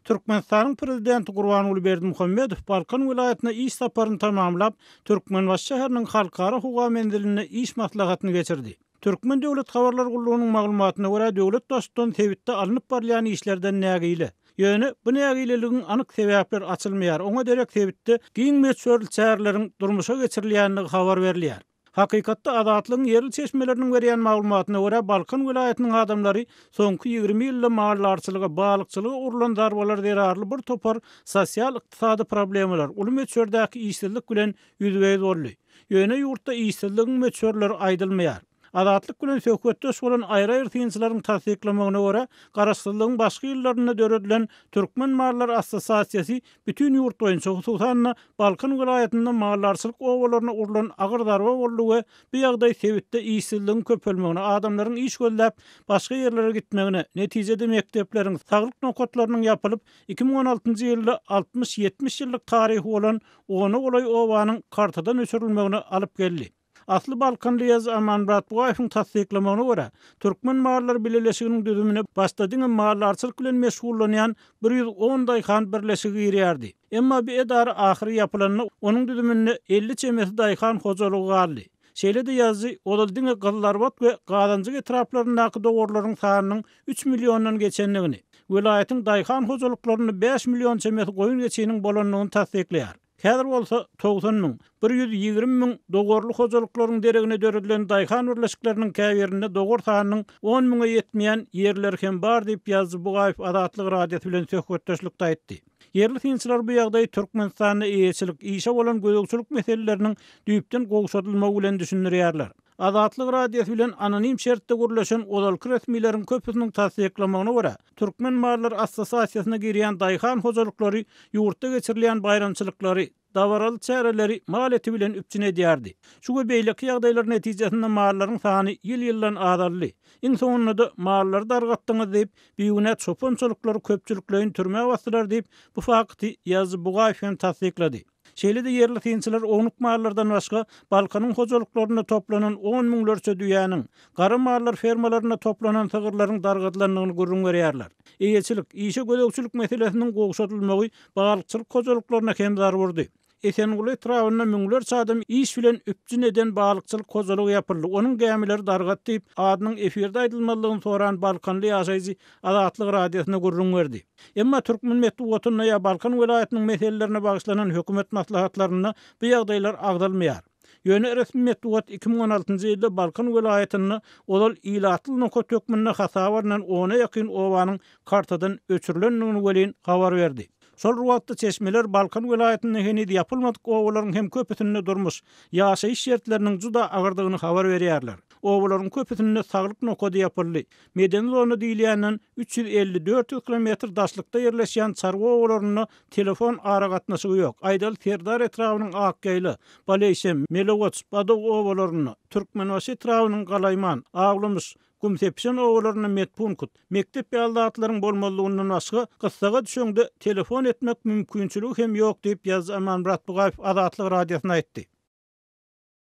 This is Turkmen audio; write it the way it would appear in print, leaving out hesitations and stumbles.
Türkmenistanyň prezidenti Gurbanguly Berdimuhamedow Balkan welaýatyna iş saparyny tamamlap, Türkmenbaşy şäheriniň Halkara howa menzilinde iş maslahatyny geçirdi. Türkmen döwlet habarlar gullugynyň maglumatyna görä döwlet dostdan tebitde alınıp barýan işlerden nägili. Ýöne bu nägililigiň anyk sebäpleri açylmaýar. Oňa derek tebitde giň meçhul şäherleriň durmuşa geçirilýänligi habar berilýär. Hakykatda Azatlyň yerli çeşmeleriniň berýän maglumatyna görä Balkan welaýatynyň adamlary soňky 20 ýylda maldarçylyga, balykçylyga urulan darbalar derarly bir topar sosial-ykdysady problemler, uly meçhurdäki işsizlik bilen ýüzbeýiz boldy. Ýöne ýurtda işsizligiň meçhurlary aýdylmaýar. Azatlyk bilen söhbetdeş bolan aýry-aýry tynçylaryň tasdiklamagyna görä, garaşsyzlygyň başga ýyllarynda döredilen Türkmen Mallar Assosiasiýasy bütün ýurt boýunça hususan Balkan welaýatynda maldarçylyk owalaryna urulan agyr darba boldugy bu ýagdaý sebäpde işsizligiň köpelmegine, adamlaryň iş gözläp başga ýerlere gitmegine, netijede mekdepleriň saglyk nokatlarynyň ýapylyp 2016-njy ýylda 60-70 ýyllyk taryhy bolan ony olay owanyň kartadan öçürilmegine alyp geldi. Asly Balkanly ýazy Amanbat Bugaýewiň tasdiklamagyna görä, Türkmen Mallar Birleşiginiň düzümine başladyň maldarçylyk bilen meşgullanýan 110 daýhan birleşigi girýärdi. Emma bu edara ahyry ýapylanyny onuň düzümine 50 çemesi daýhan hojalygy garly. Şeýle-de ýazy odaldyň gyllarbat we gadanjyk etraplaryndäki dogurlaryň sanynyň 3 millióndan geçenligini, welaýatyň daýhan hojalyklaryny 5 millión çemesi goýun geçeniň bolanlygyny tasdiklýar. Häzir bolsa 90 000, 120 000 dogorly hojalyklaryň deregine döredilen daýhan birleşikleriniň käbirinde dogor sanynyň 10 000-a ýetmeýän ýerler hem bar diýip ýazdy Bugaýew Azatlyk radiosy bilen söhbetdeşlikde aýtdy. Yerli tynçylar bu ýagdaý Türkmenistanyň eýetçilik, işe bolan gödökçilik meseleleriniň düýpden gowşatylmagy bilen düşünýärler. Azatlyk radiosy bilen anonim şertde gürleşen odalky resmiýetiň köpüsiniň tasdiklamagyna görä, Türkmen Mallar Assosiasiýasyna girýän daýhan hojalyklary ýurtda geçirilýän bayramçylyklary, dawaraly çäreleri mal eti bilen üpçün edýärdi. Şu beýleki ýagdaýlar netijesinde mallaryň sany ýyl-ýyldan azaldy. Iň soňunda mallar dargatdyňy diýip, biýüne çopançylyklary köpçülikleýin türmäge basdylar diýip bu fakty ýazy Bugaýew tasdiklady. Şeýle-de yerli tynçylar oňluk mallardan başga Balkanyň hojalyklaryna toplanan 10 000lerçe düýäniň, gara mallar fermalaryna toplanan tygyrlaryň dargatylanyny görüň berýärler. Eýetçilik, işe gödökçilik meselesiniň gowşatylmagy balykçylyk hojalyklaryna hem zar berdi. Esenguly etrawyna müňlerçe adam iş bilen üpçün eden balykçylyk hojalygy ýapyldy. Onuň gämileri dargat diýip adynyň efirde aýdylmalygyny soran Balkanly ýaşaýjy Azatlyk radiosyna gurrun berdi. Emma Türkmen medeniýetine ýa Balkan welaýatynyň meselelerine bagyşlanan hökümet maslahatlaryna bu ýagdaýlar agdalmaýar. Ýöne resmi medeniýet 2016-njy ýylda Balkan welaýatyny olal ilatly noka tökmenine hasabarlan 10-a ýakyn owanyň kartadan öçürilenligini welin habar berdi. Sol ruwatda çeşmeler Balkan welaýatynyň henüz ýapylmadyk owalaryň hem köpüsinde durmuş ýaşaýyş şertleriniň juda agyrdygyny habar berýärler. Owalaryň köpüsinde saglyk nokady ýapyldy. Medeni zona diýilýänden 350-400 kilometr daşlykda ýerleşýän çarwa owalaryna telefon aragatnaşygy ýok. Aýdal Serdar etrawynyň Akgaýly, Baleýşem, Melogoç, Badow owalaryna, Türkmenbaşy etrawynyň Galayman, Aglymış, Gümsepşen owalaryna metpunkut, mektep ýaldatlaryň bolmalygynyň başga gyssaga düşende telefon etmek mümkinçiligi hem ýok diýip ýazdy Amanbat Bugaýew Azatlyk radiosyna aýtdy.